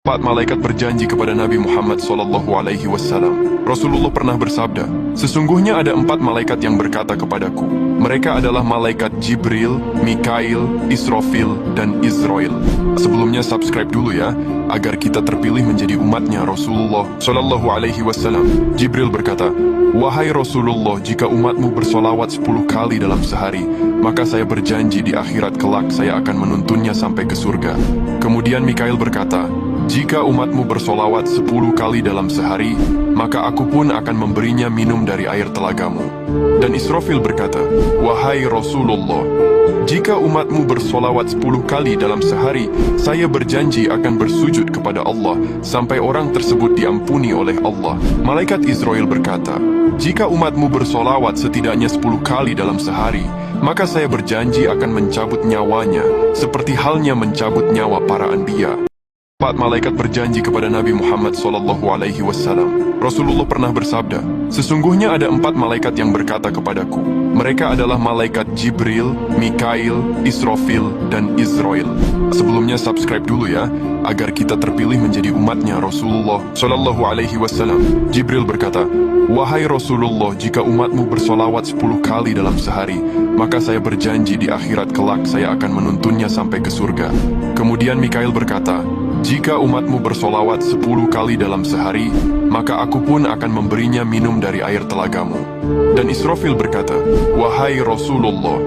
Empat malaikat berjanji kepada Nabi Muhammad SAW. Rasulullah pernah bersabda, sesungguhnya ada 4 malaikat yang berkata kepadaku. Mereka adalah malaikat Jibril, Mikail, Israfil, dan Israel. Sebelumnya subscribe dulu ya, agar kita terpilih menjadi umatnya Rasulullah SAW. Jibril berkata, wahai Rasulullah, jika umatmu bersolawat 10 kali dalam sehari, maka saya berjanji di akhirat kelak saya akan menuntunnya sampai ke surga. Kemudian Mikail berkata, jika umatmu bersolawat 10 kali dalam sehari, maka aku pun akan memberinya minum dari air telagamu. Dan Israfil berkata, wahai Rasulullah, jika umatmu bersolawat 10 kali dalam sehari, saya berjanji akan bersujud kepada Allah, sampai orang tersebut diampuni oleh Allah. Malaikat Israel berkata, jika umatmu bersolawat setidaknya 10 kali dalam sehari, maka saya berjanji akan mencabut nyawanya, seperti halnya mencabut nyawa para anbiya. 4 malaikat berjanji kepada Nabi Muhammad SAW. Rasulullah pernah bersabda, sesungguhnya ada 4 malaikat yang berkata kepadaku. Mereka adalah malaikat Jibril, Mikail, Israfil, dan Israel. Sebelumnya subscribe dulu ya, agar kita terpilih menjadi umatnya Rasulullah SAW. Jibril berkata, wahai Rasulullah, jika umatmu bersolawat 10 kali dalam sehari, maka saya berjanji di akhirat kelak saya akan menuntunnya sampai ke surga. Kemudian Mikail berkata, jika umatmu bersolawat 10 kali dalam sehari, maka aku pun akan memberinya minum dari air telagamu. Dan Israfil berkata, wahai Rasulullah,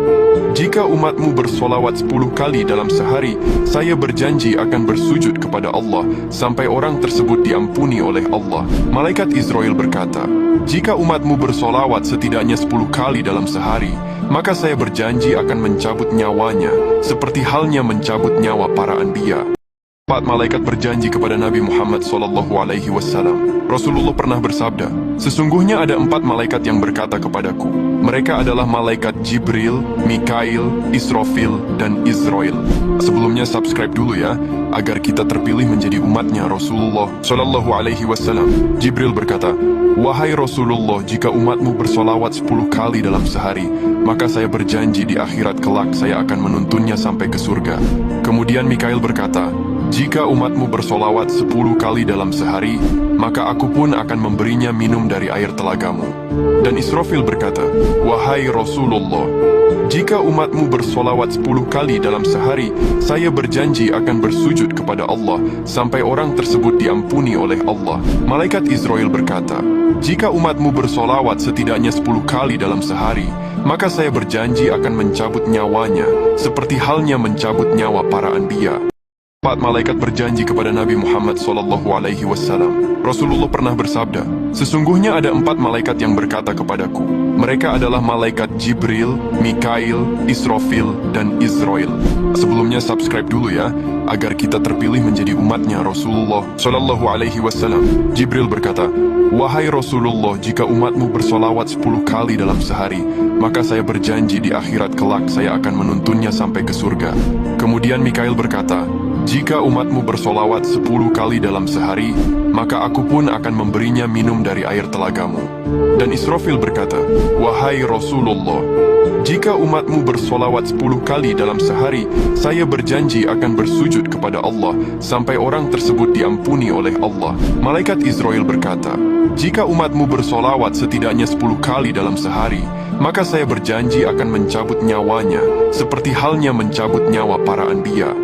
jika umatmu bersolawat 10 kali dalam sehari, saya berjanji akan bersujud kepada Allah, sampai orang tersebut diampuni oleh Allah. Malaikat Israel berkata, jika umatmu bersolawat setidaknya 10 kali dalam sehari, maka saya berjanji akan mencabut nyawanya, seperti halnya mencabut nyawa para anbiya. 4 malaikat berjanji kepada Nabi Muhammad SAW. Rasulullah pernah bersabda, sesungguhnya ada 4 malaikat yang berkata kepadaku. Mereka adalah malaikat Jibril, Mikail, Israfil, dan Israel. Sebelumnya subscribe dulu ya, agar kita terpilih menjadi umatnya Rasulullah SAW. Jibril berkata, wahai Rasulullah, jika umatmu bersolawat 10 kali dalam sehari, maka saya berjanji di akhirat kelak saya akan menuntunnya sampai ke surga. Kemudian Mikail berkata, jika umatmu bersolawat 10 kali dalam sehari, maka aku pun akan memberinya minum dari air telagamu. Dan Israfil berkata, wahai Rasulullah, jika umatmu bersolawat 10 kali dalam sehari, saya berjanji akan bersujud kepada Allah, sampai orang tersebut diampuni oleh Allah. Malaikat Israel berkata, jika umatmu bersolawat setidaknya 10 kali dalam sehari, maka saya berjanji akan mencabut nyawanya, seperti halnya mencabut nyawa para anbiya. 4 malaikat berjanji kepada Nabi Muhammad SAW. Rasulullah pernah bersabda, sesungguhnya ada 4 malaikat yang berkata kepadaku. Mereka adalah malaikat Jibril, Mikail, Israfil, dan Israel. Sebelumnya subscribe dulu ya, agar kita terpilih menjadi umatnya Rasulullah SAW. Jibril berkata, wahai Rasulullah, jika umatmu bersolawat 10 kali dalam sehari, maka saya berjanji di akhirat kelak saya akan menuntunnya sampai ke surga. Kemudian Mikail berkata, jika umatmu bersolawat 10 kali dalam sehari, maka aku pun akan memberinya minum dari air telagamu. Dan Israfil berkata, wahai Rasulullah, jika umatmu bersolawat 10 kali dalam sehari, saya berjanji akan bersujud kepada Allah, sampai orang tersebut diampuni oleh Allah. Malaikat Israel berkata, jika umatmu bersolawat setidaknya 10 kali dalam sehari, maka saya berjanji akan mencabut nyawanya, seperti halnya mencabut nyawa para anbiya.